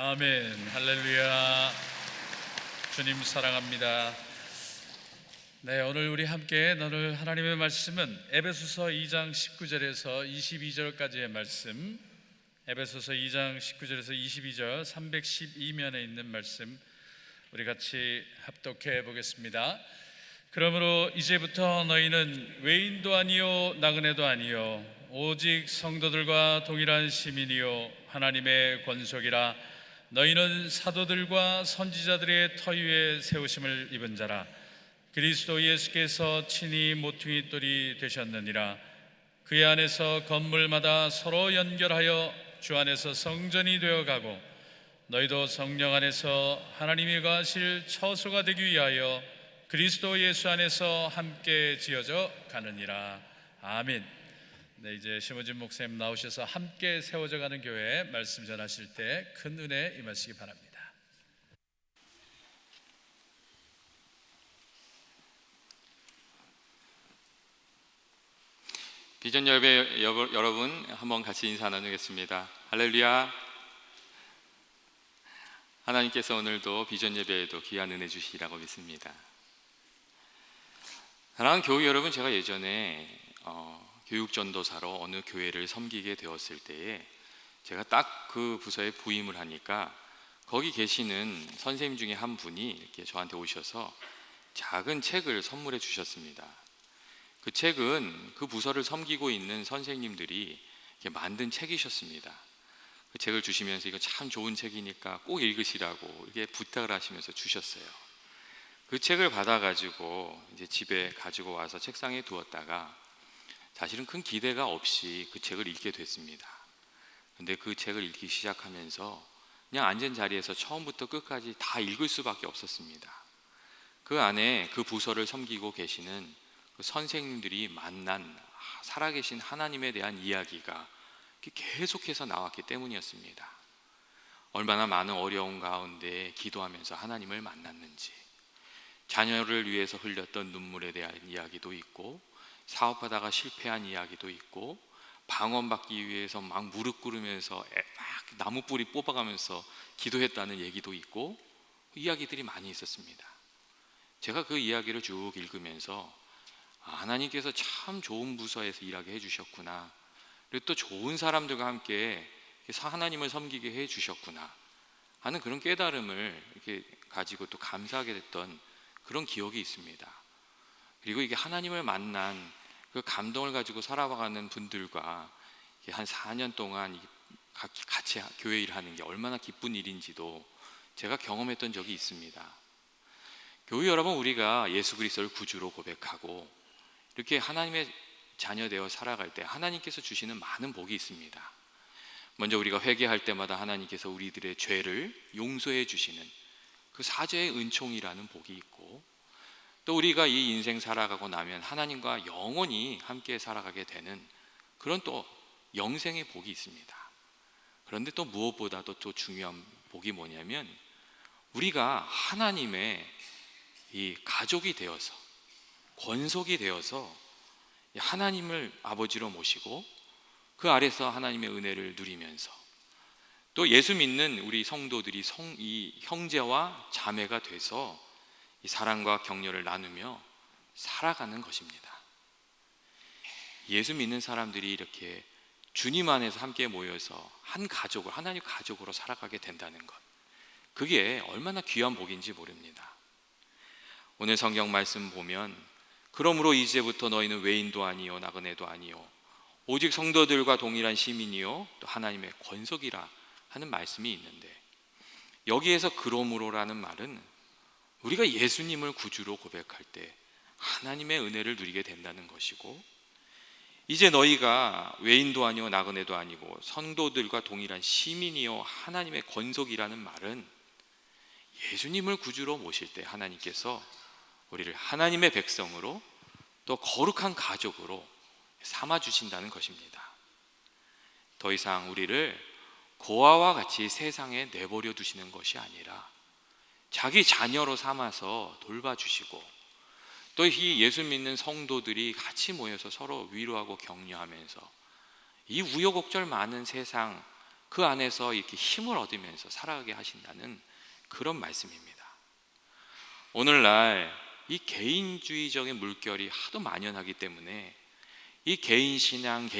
아멘. 할렐루야. 주님 사랑합니다. 네, 오늘 우리 함께 나눌 하나님의 말씀은 에베소서 2장 19절에서 22절까지의 말씀, 에베소서 2장 19절에서 22절 312면에 있는 말씀 우리 같이 합독해 보겠습니다. 그러므로 이제부터 너희는 외인도 아니요 나그네도 아니요 오직 성도들과 동일한 시민이요 하나님의 권속이라. 너희는 사도들과 선지자들의 터 위에 세우심을 입은 자라. 그리스도 예수께서 친히 모퉁이 돌이 되셨느니라. 그의 안에서 건물마다 서로 연결하여 주 안에서 성전이 되어가고 너희도 성령 안에서 하나님이 거하실 처소가 되기 위하여 그리스도 예수 안에서 함께 지어져 가느니라. 아멘. 네, 이제 심호진 목사님 나오셔서 함께 세워져 가는 교회 말씀 전하실 때 큰 은혜 임하시기 바랍니다. 비전 예배 여러분, 한번 같이 인사 나누겠습니다. 할렐루야. 하나님께서 오늘도 비전 예배에도 귀한 은혜 주시리라고 믿습니다. 사랑하는 교우 여러분, 제가 예전에 교육전도사로 어느 교회를 섬기게 되었을 때에 제가 딱 그 부서에 부임을 하니까 거기 계시는 선생님 중에 한 분이 이렇게 저한테 오셔서 작은 책을 선물해 주셨습니다. 그 책은 그 부서를 섬기고 있는 선생님들이 만든 책이셨습니다. 그 책을 주시면서 이거 참 좋은 책이니까 꼭 읽으시라고 이렇게 부탁을 하시면서 주셨어요. 그 책을 받아가지고 이제 집에 가지고 와서 책상에 두었다가 사실은 큰 기대가 없이 그 책을 읽게 됐습니다. 근데 그 책을 읽기 시작하면서 그냥 앉은 자리에서 처음부터 끝까지 다 읽을 수밖에 없었습니다. 그 안에 그 부서를 섬기고 계시는 그 선생님들이 만난 살아계신 하나님에 대한 이야기가 계속해서 나왔기 때문이었습니다. 얼마나 많은 어려움 가운데 기도하면서 하나님을 만났는지, 자녀를 위해서 흘렸던 눈물에 대한 이야기도 있고, 사업하다가 실패한 이야기도 있고, 방언받기 위해서 막 무릎 꿇으면서 막 나무 뿌리 뽑아가면서 기도했다는 얘기도 있고, 이야기들이 많이 있었습니다. 제가 그 이야기를 쭉 읽으면서 하나님께서 참 좋은 부서에서 일하게 해주셨구나, 그리고 또 좋은 사람들과 함께 하나님을 섬기게 해주셨구나 하는 그런 깨달음을 이렇게 가지고 또 감사하게 됐던 그런 기억이 있습니다. 그리고 이게 하나님을 만난 그 감동을 가지고 살아가는 분들과 한 4년 동안 같이 교회 일하는 게 얼마나 기쁜 일인지도 제가 경험했던 적이 있습니다. 교회 여러분, 우리가 예수 그리스도를 구주로 고백하고 이렇게 하나님의 자녀 되어 살아갈 때 하나님께서 주시는 많은 복이 있습니다. 먼저 우리가 회개할 때마다 하나님께서 우리들의 죄를 용서해 주시는 그 사죄의 은총이라는 복이 있고, 또 우리가 이 인생 살아가고 나면 하나님과 영원히 함께 살아가게 되는 그런 또 영생의 복이 있습니다. 그런데 또 무엇보다도 또 중요한 복이 뭐냐면, 우리가 하나님의 이 가족이 되어서, 권속이 되어서 하나님을 아버지로 모시고 그 아래서 하나님의 은혜를 누리면서, 또 예수 믿는 우리 성도들이 이 형제와 자매가 돼서 이 사랑과 격려를 나누며 살아가는 것입니다. 예수 믿는 사람들이 이렇게 주님 안에서 함께 모여서 한 가족을, 하나님 가족으로 살아가게 된다는 것, 그게 얼마나 귀한 복인지 모릅니다. 오늘 성경 말씀 보면, 그러므로 이제부터 너희는 외인도 아니요 나그네도 아니요 오직 성도들과 동일한 시민이요 또 하나님의 권속이라 하는 말씀이 있는데, 여기에서 그러므로라는 말은 우리가 예수님을 구주로 고백할 때 하나님의 은혜를 누리게 된다는 것이고, 이제 너희가 외인도 아니요 나그네도 아니고 성도들과 동일한 시민이요 하나님의 권속이라는 말은 예수님을 구주로 모실 때 하나님께서 우리를 하나님의 백성으로 또 거룩한 가족으로 삼아주신다는 것입니다. 더 이상 우리를 고아와 같이 세상에 내버려 두시는 것이 아니라 자기 자녀로 삼아서 돌봐주시고, 또 이 예수 믿는 성도들이 같이 모여서 서로 위로하고 격려하면서 이 우여곡절 많은 세상 그 안에서 이렇게 힘을 얻으면서 살아가게 하신다는 그런 말씀입니다. 오늘날 이 개인주의적인 물결이 하도 만연하기 때문에 이 개인신앙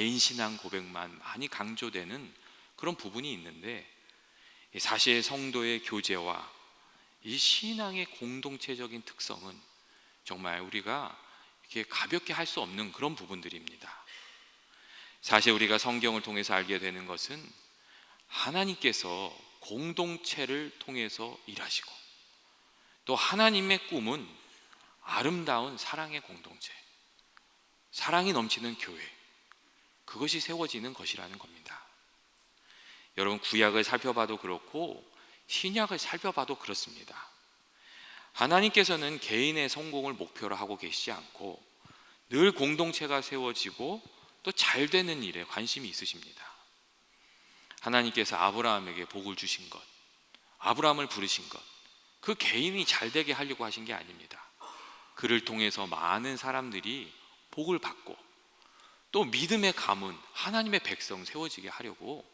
고백만 많이 강조되는 그런 부분이 있는데, 사실 성도의 교제와 이 신앙의 공동체적인 특성은 정말 우리가 이렇게 가볍게 할 수 없는 그런 부분들입니다. 사실 우리가 성경을 통해서 알게 되는 것은 하나님께서 공동체를 통해서 일하시고, 또 하나님의 꿈은 아름다운 사랑의 공동체, 사랑이 넘치는 교회, 그것이 세워지는 것이라는 겁니다. 여러분, 구약을 살펴봐도 그렇고 신약을 살펴봐도 그렇습니다. 하나님께서는 개인의 성공을 목표로 하고 계시지 않고 늘 공동체가 세워지고 또 잘 되는 일에 관심이 있으십니다. 하나님께서 아브라함에게 복을 주신 것, 아브라함을 부르신 것, 그 개인이 잘 되게 하려고 하신 게 아닙니다. 그를 통해서 많은 사람들이 복을 받고 또 믿음의 가문, 하나님의 백성 세워지게 하려고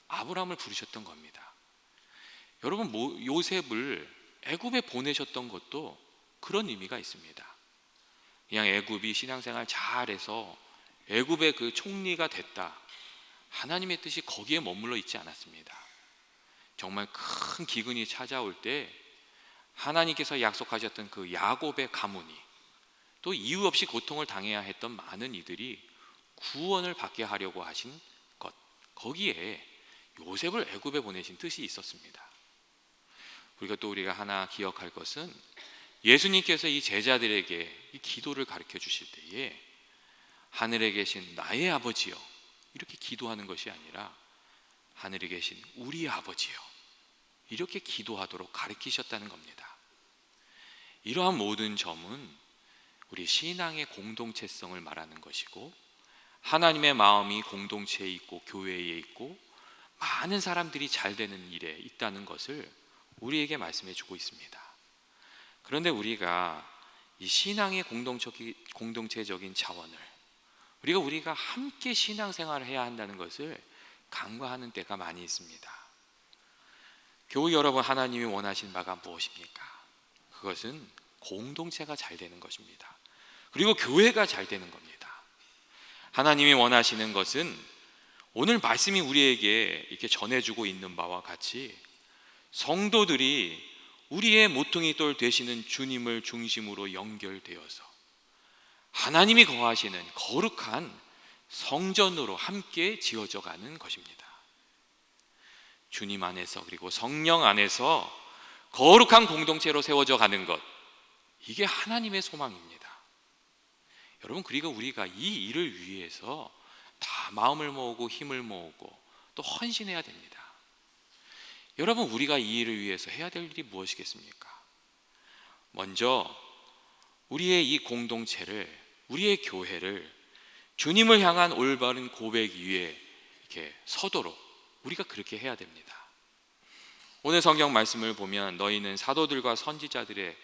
아브라함을 부르셨던 겁니다. 여러분, 요셉을 애굽에 보내셨던 것도 그런 의미가 있습니다. 그냥 애굽이 신앙생활 잘해서 애굽의 그 총리가 됐다, 하나님의 뜻이 거기에 머물러 있지 않았습니다. 정말 큰 기근이 찾아올 때 하나님께서 약속하셨던 그 야곱의 가문이, 또 이유 없이 고통을 당해야 했던 많은 이들이 구원을 받게 하려고 하신 것, 거기에 요셉을 애굽에 보내신 뜻이 있었습니다. 우리가 하나 기억할 것은, 예수님께서 이 제자들에게 이 기도를 가르쳐 주실 때에 하늘에 계신 나의 아버지여, 이렇게 기도하는 것이 아니라 하늘에 계신 우리 아버지여, 이렇게 기도하도록 가르치셨다는 겁니다. 이러한 모든 점은 우리 신앙의 공동체성을 말하는 것이고, 하나님의 마음이 공동체에 있고 교회에 있고 많은 사람들이 잘 되는 일에 있다는 것을 우리에게 말씀해 주고 있습니다. 그런데 우리가 이 신앙의 공동체적인 차원을, 우리가 함께 신앙생활을 해야 한다는 것을 간과하는 때가 많이 있습니다. 교우 여러분, 하나님이 원하신 바가 무엇입니까? 그것은 공동체가 잘 되는 것입니다. 그리고 교회가 잘 되는 겁니다. 하나님이 원하시는 것은 오늘 말씀이 우리에게 이렇게 전해주고 있는 바와 같이 성도들이 우리의 모퉁이 돌 되시는 주님을 중심으로 연결되어서 하나님이 거하시는 거룩한 성전으로 함께 지어져 가는 것입니다. 주님 안에서, 그리고 성령 안에서 거룩한 공동체로 세워져 가는 것, 이게 하나님의 소망입니다. 여러분, 그리고 우리가 이 일을 위해서 다 마음을 모으고 힘을 모으고 또 헌신해야 됩니다. 여러분, 우리가 이 일을 위해서 해야 될 일이 무엇이겠습니까? 먼저 우리의 이 공동체를, 우리의 교회를 주님을 향한 올바른 고백 위에 이렇게 서도록 우리가 그렇게 해야 됩니다. 오늘 성경 말씀을 보면 너희는 사도들과 선지자들의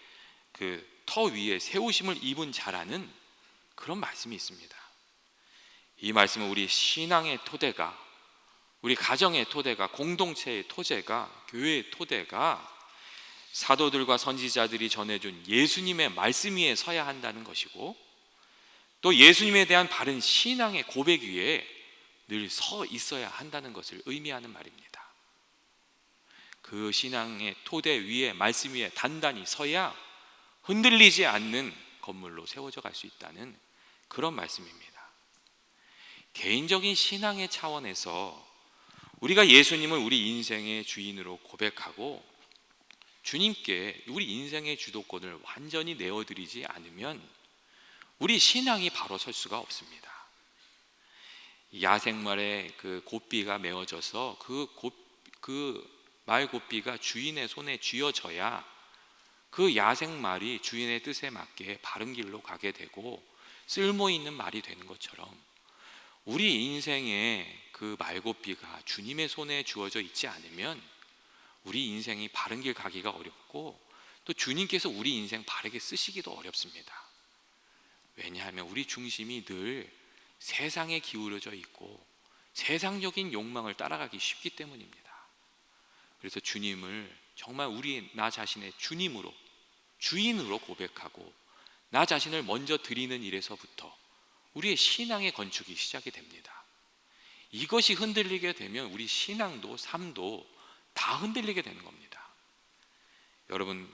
그 터 위에 세우심을 입은 자라는 그런 말씀이 있습니다. 이 말씀은 우리 신앙의 토대가, 우리 가정의 토대가, 공동체의 토대가, 교회의 토대가 사도들과 선지자들이 전해준 예수님의 말씀 위에 서야 한다는 것이고, 또 예수님에 대한 바른 신앙의 고백 위에 늘 서 있어야 한다는 것을 의미하는 말입니다. 그 신앙의 토대 위에, 말씀 위에 단단히 서야 흔들리지 않는 건물로 세워져 갈 수 있다는 그런 말씀입니다. 개인적인 신앙의 차원에서 우리가 예수님을 우리 인생의 주인으로 고백하고 주님께 우리 인생의 주도권을 완전히 내어드리지 않으면 우리 신앙이 바로 설 수가 없습니다. 야생말의 그 곶비가 메어져서 그 말 곶비가 주인의 손에 쥐어져야 그 야생말이 주인의 뜻에 맞게 바른 길로 가게 되고 쓸모 있는 말이 되는 것처럼, 우리 인생의 그 말곶비가 주님의 손에 주어져 있지 않으면 우리 인생이 바른 길 가기가 어렵고, 또 주님께서 우리 인생 바르게 쓰시기도 어렵습니다. 왜냐하면 우리 중심이 늘 세상에 기울어져 있고 세상적인 욕망을 따라가기 쉽기 때문입니다. 그래서 주님을 정말 나 자신의 주님으로, 주인으로 고백하고 나 자신을 먼저 드리는 일에서부터 우리의 신앙의 건축이 시작이 됩니다. 이것이 흔들리게 되면 우리 신앙도 삶도 다 흔들리게 되는 겁니다. 여러분,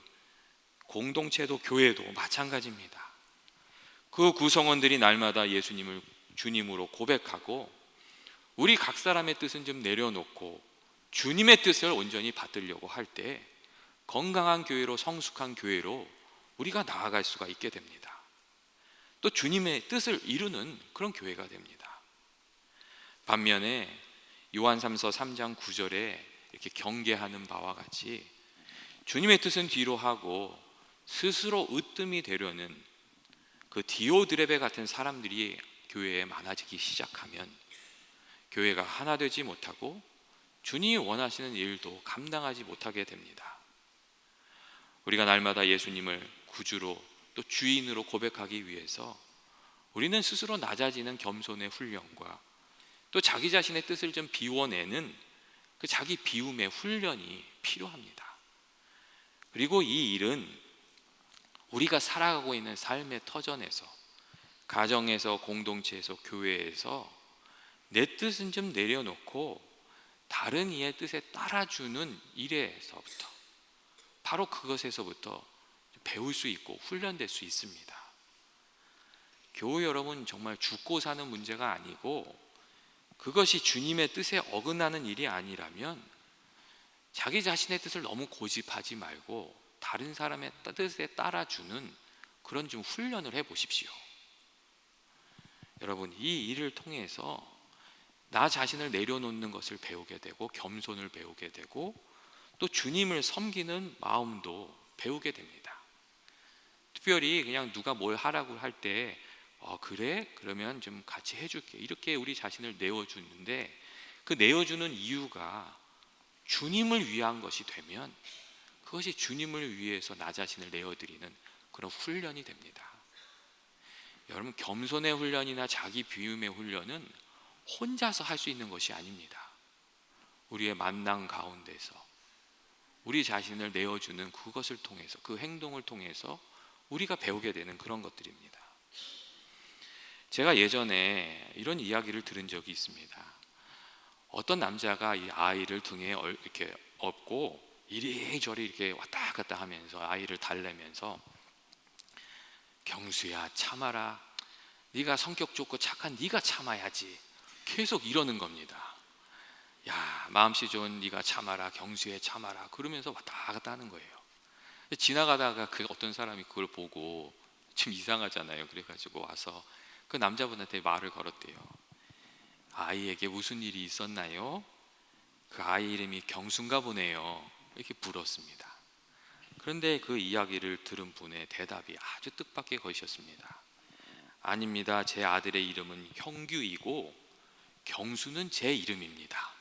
공동체도 교회도 마찬가지입니다. 그 구성원들이 날마다 예수님을 주님으로 고백하고 우리 각 사람의 뜻은 좀 내려놓고 주님의 뜻을 온전히 받들려고 할 때 건강한 교회로, 성숙한 교회로 우리가 나아갈 수가 있게 됩니다. 또 주님의 뜻을 이루는 그런 교회가 됩니다. 반면에 요한삼서 3장 9절에 이렇게 경계하는 바와 같이 주님의 뜻은 뒤로 하고 스스로 으뜸이 되려는 그 디오드레베 같은 사람들이 교회에 많아지기 시작하면 교회가 하나 되지 못하고 주님이 원하시는 일도 감당하지 못하게 됩니다. 우리가 날마다 예수님을 구주로 또 주인으로 고백하기 위해서 우리는 스스로 낮아지는 겸손의 훈련과 또 자기 자신의 뜻을 좀 비워내는 그 자기 비움의 훈련이 필요합니다. 그리고 이 일은 우리가 살아가고 있는 삶의 터전에서, 가정에서, 공동체에서, 교회에서 내 뜻은 좀 내려놓고 다른 이의 뜻에 따라주는 일에서부터, 바로 그것에서부터 배울 수 있고 훈련될 수 있습니다. 교우 여러분, 정말 죽고 사는 문제가 아니고 그것이 주님의 뜻에 어긋나는 일이 아니라면 자기 자신의 뜻을 너무 고집하지 말고 다른 사람의 뜻에 따라주는 그런 좀 훈련을 해보십시오. 여러분, 이 일을 통해서 나 자신을 내려놓는 것을 배우게 되고 겸손을 배우게 되고 또 주님을 섬기는 마음도 배우게 됩니다. 특별히 그냥 누가 뭘 하라고 할 때 그래? 그러면 좀 같이 해줄게, 이렇게 우리 자신을 내어주는데, 그 내어주는 이유가 주님을 위한 것이 되면 그것이 주님을 위해서 나 자신을 내어드리는 그런 훈련이 됩니다. 여러분, 겸손의 훈련이나 자기 비움의 훈련은 혼자서 할 수 있는 것이 아닙니다. 우리의 만남 가운데서 우리 자신을 내어주는 그것을 통해서, 그 행동을 통해서 우리가 배우게 되는 그런 것들입니다. 제가 예전에 이런 이야기를 들은 적이 있습니다. 어떤 남자가 이 아이를 등에 이렇게 업고 이리저리 이렇게 왔다 갔다 하면서 아이를 달래면서, 경수야 참아라, 네가 성격 좋고 착한 네가 참아야지, 계속 이러는 겁니다. 야, 마음씨 좋은 네가 참아라, 경수에 참아라, 그러면서 왔다 갔다 하는 거예요. 지나가다가 그 어떤 사람이 그걸 보고 좀 이상하잖아요. 그래가지고 와서 그 남자분한테 말을 걸었대요. 아이에게 무슨 일이 있었나요? 그 아이 이름이 경수인가 보네요, 이렇게 물었습니다. 그런데 그 이야기를 들은 분의 대답이 아주 뜻밖의 것이었습니다. 아닙니다, 제 아들의 이름은 형규이고 경수는 제 이름입니다,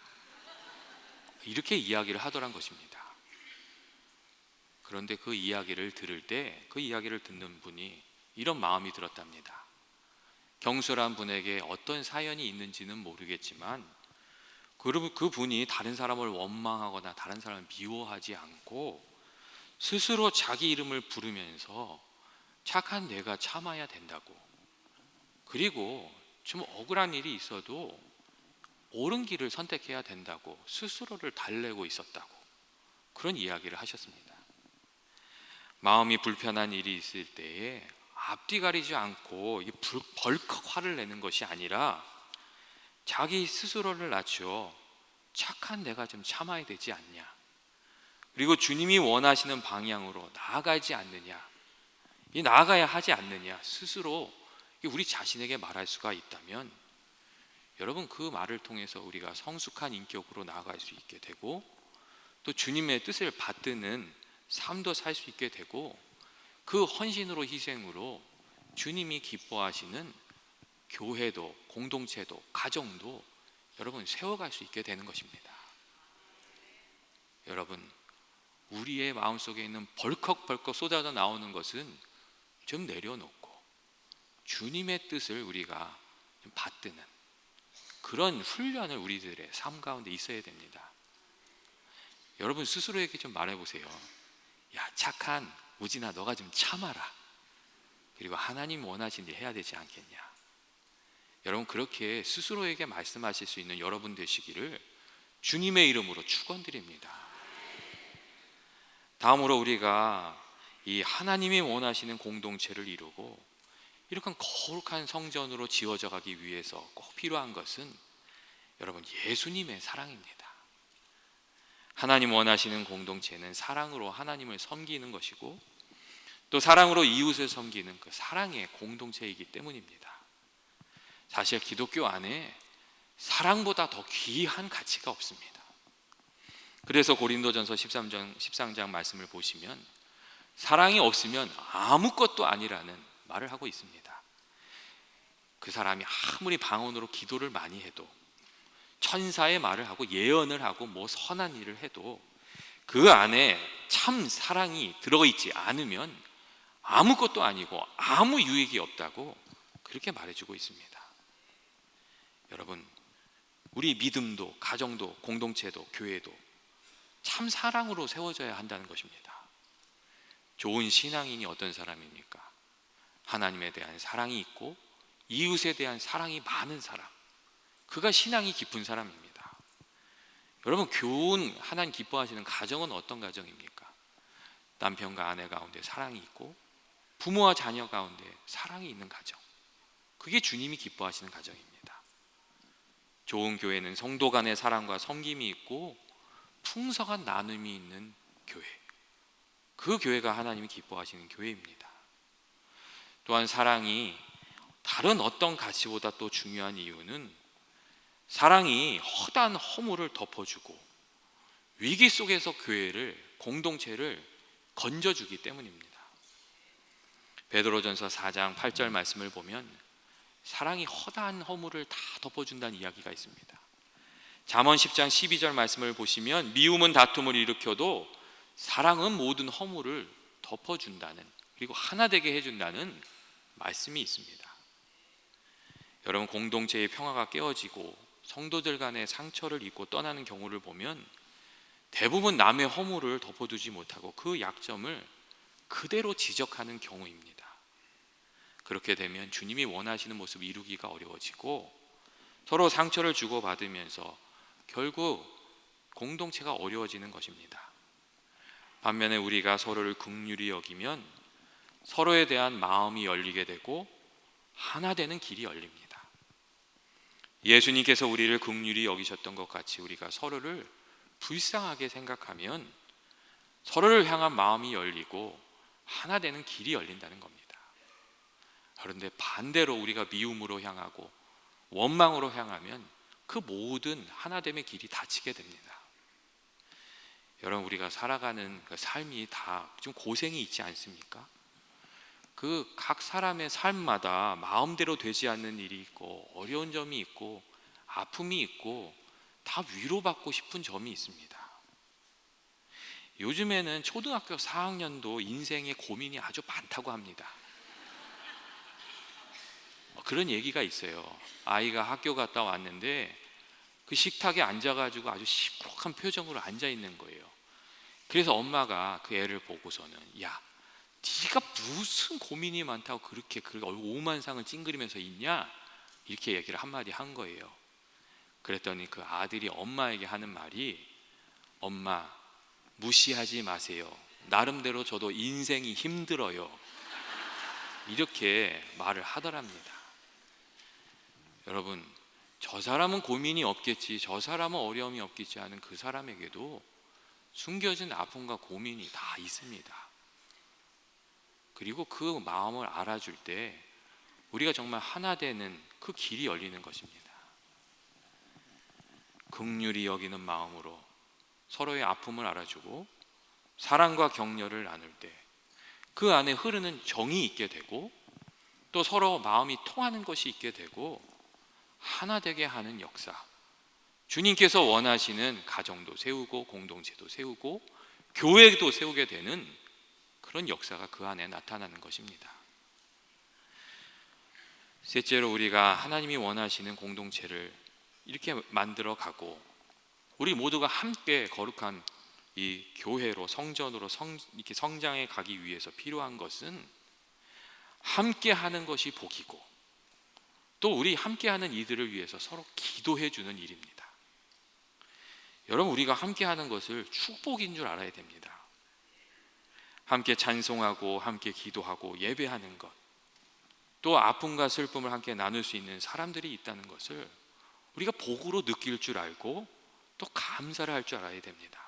이렇게 이야기를 하더란 것입니다. 그런데 그 이야기를 들을 때 그 이야기를 듣는 분이 이런 마음이 들었답니다. 경수란 분에게 어떤 사연이 있는지는 모르겠지만 그 분이 다른 사람을 원망하거나 다른 사람을 미워하지 않고 스스로 자기 이름을 부르면서 착한 내가 참아야 된다고, 그리고 좀 억울한 일이 있어도 옳은 길을 선택해야 된다고 스스로를 달래고 있었다고, 그런 이야기를 하셨습니다. 마음이 불편한 일이 있을 때에 앞뒤 가리지 않고 벌컥 화를 내는 것이 아니라 자기 스스로를 낮추어 착한 내가 좀 참아야 되지 않냐, 그리고 주님이 원하시는 방향으로 나아가지 않느냐, 나아가야 하지 않느냐, 스스로 우리 자신에게 말할 수가 있다면 여러분, 그 말을 통해서 우리가 성숙한 인격으로 나아갈 수 있게 되고 또 주님의 뜻을 받드는 삶도 살 수 있게 되고, 그 헌신으로 희생으로 주님이 기뻐하시는 교회도 공동체도 가정도 여러분 세워갈 수 있게 되는 것입니다. 여러분, 우리의 마음속에 있는 벌컥벌컥 쏟아져 나오는 것은 좀 내려놓고 주님의 뜻을 우리가 좀 받드는 그런 훈련을 우리들의 삶 가운데 있어야 됩니다. 여러분 스스로에게 좀 말해보세요. 야, 착한 우진아, 너가 좀 참아라, 그리고 하나님 원하신 일 해야 되지 않겠냐. 여러분, 그렇게 스스로에게 말씀하실 수 있는 여러분 되시기를 주님의 이름으로 축원드립니다. 다음으로 우리가 이 하나님이 원하시는 공동체를 이루고 이렇게 거룩한 성전으로 지어져 가기 위해서 꼭 필요한 것은 여러분 예수님의 사랑입니다. 하나님 원하시는 공동체는 사랑으로 하나님을 섬기는 것이고 또 사랑으로 이웃을 섬기는 그 사랑의 공동체이기 때문입니다. 사실 기독교 안에 사랑보다 더 귀한 가치가 없습니다. 그래서 고린도전서 13장 말씀을 보시면 사랑이 없으면 아무것도 아니라는 말을 하고 있습니다. 그 사람이 아무리 방언으로 기도를 많이 해도, 천사의 말을 하고 예언을 하고 뭐 선한 일을 해도 그 안에 참 사랑이 들어있지 않으면 아무것도 아니고 아무 유익이 없다고 그렇게 말해주고 있습니다. 여러분, 우리 믿음도, 가정도, 공동체도, 교회도 참 사랑으로 세워져야 한다는 것입니다. 좋은 신앙인이 어떤 사람입니까? 하나님에 대한 사랑이 있고 이웃에 대한 사랑이 많은 사람, 그가 신앙이 깊은 사람입니다. 여러분, 교훈 하나님 기뻐하시는 가정은 어떤 가정입니까? 남편과 아내 가운데 사랑이 있고 부모와 자녀 가운데 사랑이 있는 가정, 그게 주님이 기뻐하시는 가정입니다. 좋은 교회는 성도 간의 사랑과 섬김이 있고 풍성한 나눔이 있는 교회, 그 교회가 하나님이 기뻐하시는 교회입니다. 또한 사랑이 다른 어떤 가치보다 또 중요한 이유는 사랑이 허다한 허물을 덮어주고 위기 속에서 교회를, 공동체를 건져주기 때문입니다. 베드로전서 4장 8절 말씀을 보면 사랑이 허다한 허물을 다 덮어준다는 이야기가 있습니다. 잠언 10장 12절 말씀을 보시면 미움은 다툼을 일으켜도 사랑은 모든 허물을 덮어준다는, 그리고 하나 되게 해준다는 말씀이 있습니다. 여러분, 공동체의 평화가 깨어지고 성도들 간의 상처를 입고 떠나는 경우를 보면 대부분 남의 허물을 덮어두지 못하고 그 약점을 그대로 지적하는 경우입니다. 그렇게 되면 주님이 원하시는 모습을 이루기가 어려워지고 서로 상처를 주고받으면서 결국 공동체가 어려워지는 것입니다. 반면에 우리가 서로를 긍휼히 여기면 서로에 대한 마음이 열리게 되고 하나 되는 길이 열립니다. 예수님께서 우리를 긍휼히 여기셨던 것 같이 우리가 서로를 불쌍하게 생각하면 서로를 향한 마음이 열리고 하나 되는 길이 열린다는 겁니다. 그런데 반대로 우리가 미움으로 향하고 원망으로 향하면 그 모든 하나됨의 길이 닫히게 됩니다. 여러분, 우리가 살아가는 그 삶이 다 좀 고생이 있지 않습니까? 그 각 사람의 삶마다 마음대로 되지 않는 일이 있고 어려운 점이 있고 아픔이 있고 다 위로받고 싶은 점이 있습니다. 요즘에는 초등학교 4학년도 인생의 고민이 아주 많다고 합니다. 그런 얘기가 있어요. 아이가 학교 갔다 왔는데 그 식탁에 앉아가지고 아주 시무룩한 표정으로 앉아 있는 거예요. 그래서 엄마가 그 애를 보고서는, 야, 네가 무슨 고민이 많다고 그렇게 오만상을 찡그리면서 있냐? 이렇게 얘기를 한마디 한 거예요. 그랬더니 그 아들이 엄마에게 하는 말이, 엄마, 무시하지 마세요. 나름대로 저도 인생이 힘들어요. 이렇게 말을 하더랍니다. 여러분, 저 사람은 고민이 없겠지, 저 사람은 어려움이 없겠지 하는 그 사람에게도 숨겨진 아픔과 고민이 다 있습니다. 그리고 그 마음을 알아줄 때 우리가 정말 하나 되는 그 길이 열리는 것입니다. 긍휼히 여기는 마음으로 서로의 아픔을 알아주고 사랑과 격려를 나눌 때 그 안에 흐르는 정이 있게 되고 또 서로 마음이 통하는 것이 있게 되고 하나 되게 하는 역사, 주님께서 원하시는 가정도 세우고 공동체도 세우고 교회도 세우게 되는 그런 역사가 그 안에 나타나는 것입니다. 셋째로, 우리가 하나님이 원하시는 공동체를 이렇게 만들어 가고 우리 모두가 함께 거룩한 이 교회로, 성전으로 이렇게 성장해 가기 위해서 필요한 것은 함께 하는 것이 복이고 또 우리 함께 하는 이들을 위해서 서로 기도해 주는 일입니다. 여러분, 우리가 함께 하는 것을 축복인 줄 알아야 됩니다. 함께 찬송하고 함께 기도하고 예배하는 것, 또 아픔과 슬픔을 함께 나눌 수 있는 사람들이 있다는 것을 우리가 복으로 느낄 줄 알고 또 감사를 할 줄 알아야 됩니다.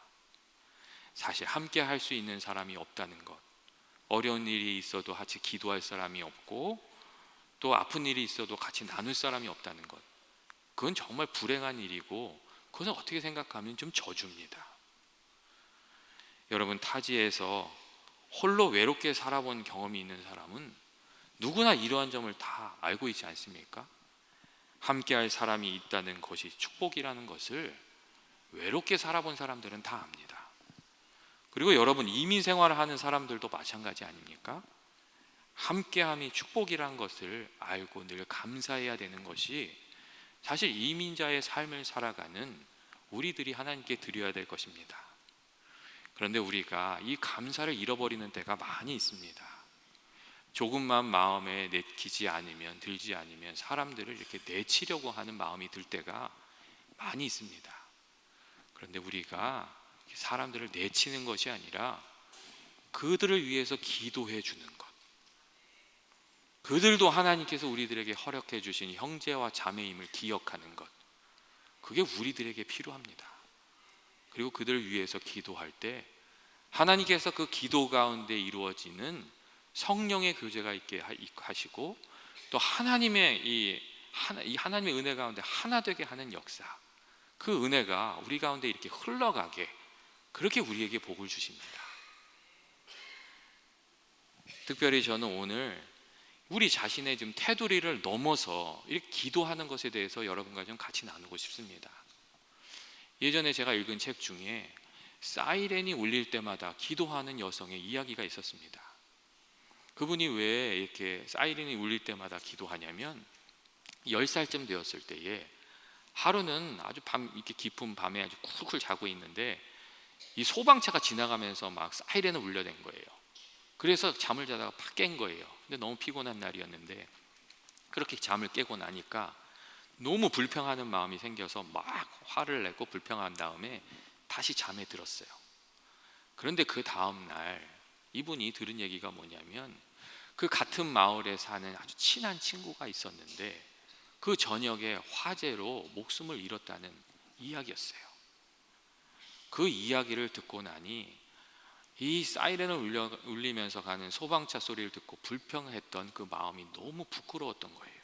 사실 함께 할 수 있는 사람이 없다는 것, 어려운 일이 있어도 같이 기도할 사람이 없고 또 아픈 일이 있어도 같이 나눌 사람이 없다는 것, 그건 정말 불행한 일이고 그것은 어떻게 생각하면 좀 저주입니다. 여러분, 타지에서 홀로 외롭게 살아본 경험이 있는 사람은 누구나 이러한 점을 다 알고 있지 않습니까? 함께할 사람이 있다는 것이 축복이라는 것을 외롭게 살아본 사람들은 다 압니다. 그리고 여러분, 이민 생활을 하는 사람들도 마찬가지 아닙니까? 함께함이 축복이라는 것을 알고 늘 감사해야 되는 것이 사실 이민자의 삶을 살아가는 우리들이 하나님께 드려야 될 것입니다. 그런데 우리가 이 감사를 잃어버리는 때가 많이 있습니다. 조금만 마음에 내키지 않으면, 들지 않으면 사람들을 이렇게 내치려고 하는 마음이 들 때가 많이 있습니다. 그런데 우리가 사람들을 내치는 것이 아니라 그들을 위해서 기도해 주는 것, 그들도 하나님께서 우리들에게 허락해 주신 형제와 자매임을 기억하는 것, 그게 우리들에게 필요합니다. 그리고 그들을 위해서 기도할 때 하나님께서 그 기도 가운데 이루어지는 성령의 교제가 있게 하시고 또 하나님의 하나님의 은혜 가운데 하나 되게 하는 역사, 그 은혜가 우리 가운데 이렇게 흘러가게, 그렇게 우리에게 복을 주십니다. 특별히 저는 오늘 우리 자신의 좀 테두리를 넘어서 이렇게 기도하는 것에 대해서 여러분과 좀 같이 나누고 싶습니다. 예전에 제가 읽은 책 중에 사이렌이 울릴 때마다 기도하는 여성의 이야기가 있었습니다. 그분이 왜 이렇게 사이렌이 울릴 때마다 기도하냐면 10살쯤 되었을 때에 하루는 아주 이렇게 깊은 밤에 아주 쿨쿨 자고 있는데 이 소방차가 지나가면서 막 사이렌을 울려댄 거예요. 그래서 잠을 자다가 팍 깬 거예요. 근데 너무 피곤한 날이었는데 그렇게 잠을 깨고 나니까 너무 불평하는 마음이 생겨서 막 화를 내고 불평한 다음에 다시 잠에 들었어요. 그런데 그 다음 날 이분이 들은 얘기가 뭐냐면 그 같은 마을에 사는 아주 친한 친구가 있었는데 그 저녁에 화재로 목숨을 잃었다는 이야기였어요. 그 이야기를 듣고 나니 이 사이렌을 울리면서 가는 소방차 소리를 듣고 불평했던 그 마음이 너무 부끄러웠던 거예요.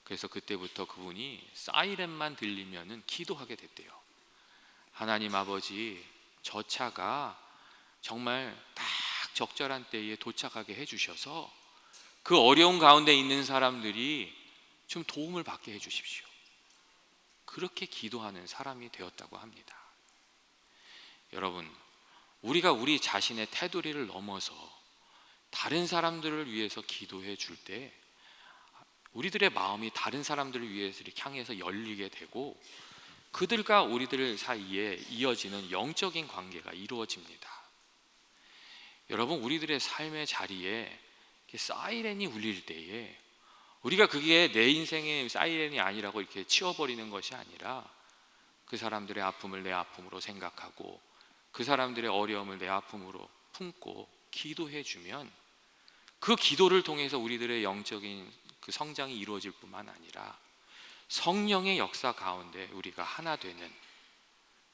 그래서 그때부터 그분이 사이렌만 들리면은 기도하게 됐대요. 하나님 아버지, 저 차가 정말 딱 적절한 때에 도착하게 해주셔서 그 어려운 가운데 있는 사람들이 좀 도움을 받게 해주십시오. 그렇게 기도하는 사람이 되었다고 합니다. 여러분, 우리가 우리 자신의 테두리를 넘어서 다른 사람들을 위해서 기도해 줄 때 우리들의 마음이 다른 사람들을 위해서 이렇게 향해서 열리게 되고 그들과 우리들 사이에 이어지는 영적인 관계가 이루어집니다. 여러분, 우리들의 삶의 자리에 사이렌이 울릴 때에 우리가 그게 내 인생의 사이렌이 아니라고 이렇게 치워버리는 것이 아니라 그 사람들의 아픔을 내 아픔으로 생각하고 그 사람들의 어려움을 내 아픔으로 품고 기도해 주면 그 기도를 통해서 우리들의 영적인 그 성장이 이루어질 뿐만 아니라 성령의 역사 가운데 우리가 하나 되는,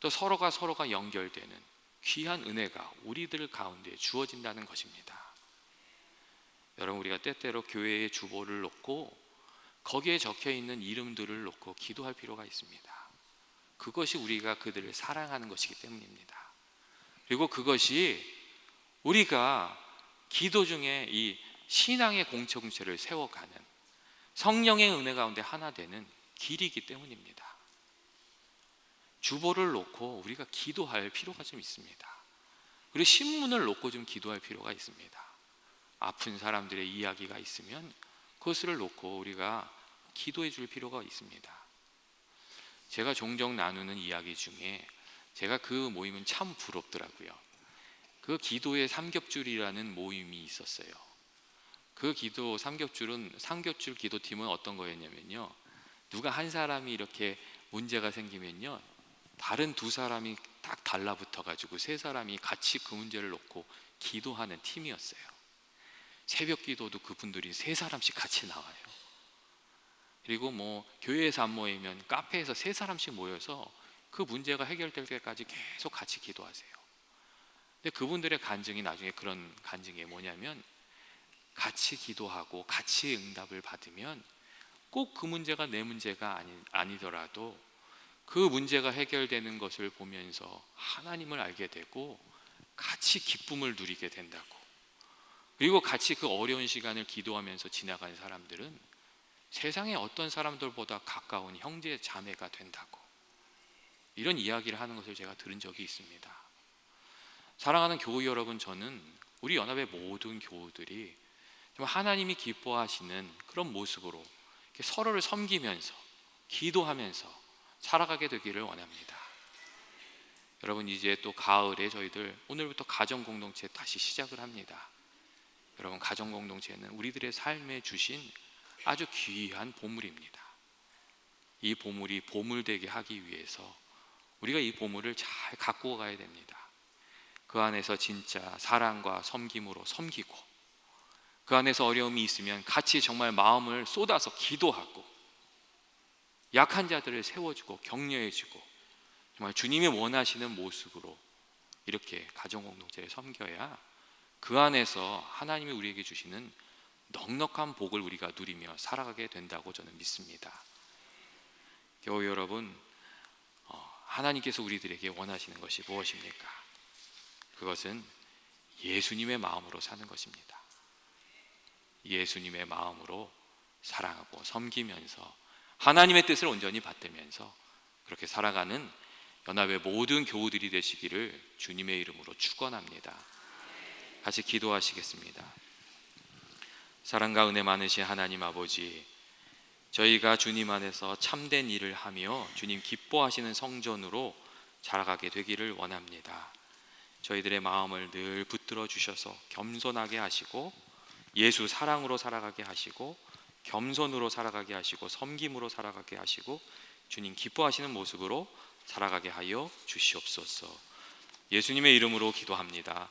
또 서로가 연결되는 귀한 은혜가 우리들 가운데 주어진다는 것입니다. 여러분, 우리가 때때로 교회의 주보를 놓고 거기에 적혀있는 이름들을 놓고 기도할 필요가 있습니다. 그것이 우리가 그들을 사랑하는 것이기 때문입니다. 그리고 그것이 우리가 기도 중에 이 신앙의 공동체를 세워가는 성령의 은혜 가운데 하나 되는 길이기 때문입니다. 주보를 놓고 우리가 기도할 필요가 좀 있습니다. 그리고 신문을 놓고 좀 기도할 필요가 있습니다. 아픈 사람들의 이야기가 있으면 그것을 놓고 우리가 기도해 줄 필요가 있습니다. 제가 종종 나누는 이야기 중에 제가 그 모임은 참 부럽더라고요. 그 기도의 삼겹줄이라는 모임이 있었어요. 그 기도 삼겹줄 기도팀은 어떤 거였냐면요, 누가 한 사람이 이렇게 문제가 생기면요 다른 두 사람이 딱 달라붙어 가지고 세 사람이 같이 그 문제를 놓고 기도하는 팀이었어요. 새벽 기도도 그분들이 세 사람씩 같이 나와요. 그리고 뭐 교회에서 안 모이면 카페에서 세 사람씩 모여서 그 문제가 해결될 때까지 계속 같이 기도하세요. 근데 그분들의 간증이 나중에 그런 간증이 뭐냐면, 같이 기도하고 같이 응답을 받으면 꼭 그 문제가 내 문제가 아니더라도 그 문제가 해결되는 것을 보면서 하나님을 알게 되고 같이 기쁨을 누리게 된다고. 그리고 같이 그 어려운 시간을 기도하면서 지나간 사람들은 세상의 어떤 사람들보다 가까운 형제 자매가 된다고, 이런 이야기를 하는 것을 제가 들은 적이 있습니다. 사랑하는 교우 여러분, 저는 우리 연합의 모든 교우들이 정말 하나님이 기뻐하시는 그런 모습으로 이렇게 서로를 섬기면서 기도하면서 살아가게 되기를 원합니다. 여러분, 이제 또 가을에 저희들 오늘부터 가정공동체 다시 시작을 합니다. 여러분, 가정공동체는 우리들의 삶에 주신 아주 귀한 보물입니다. 이 보물이 보물되게 하기 위해서 우리가 이 보물을 잘 갖고 가야 됩니다. 그 안에서 진짜 사랑과 섬김으로 섬기고, 그 안에서 어려움이 있으면 같이 정말 마음을 쏟아서 기도하고, 약한 자들을 세워주고 격려해주고, 정말 주님이 원하시는 모습으로 이렇게 가정공동체를 섬겨야 그 안에서 하나님이 우리에게 주시는 넉넉한 복을 우리가 누리며 살아가게 된다고 저는 믿습니다. 교우 여러분, 하나님께서 우리들에게 원하시는 것이 무엇입니까? 그것은 예수님의 마음으로 사는 것입니다. 예수님의 마음으로 사랑하고 섬기면서 하나님의 뜻을 온전히 받들면서 그렇게 살아가는 연합의 모든 교우들이 되시기를 주님의 이름으로 축원합니다. 같이 기도하시겠습니다. 사랑과 은혜 많으신 하나님 아버지, 저희가 주님 안에서 참된 일을 하며 주님 기뻐하시는 성전으로 자라가게 되기를 원합니다. 저희들의 마음을 늘 붙들어 주셔서 겸손하게 하시고, 예수 사랑으로 살아가게 하시고, 겸손으로 살아가게 하시고, 섬김으로 살아가게 하시고, 주님 기뻐하시는 모습으로 살아가게 하여 주시옵소서. 예수님의 이름으로 기도합니다.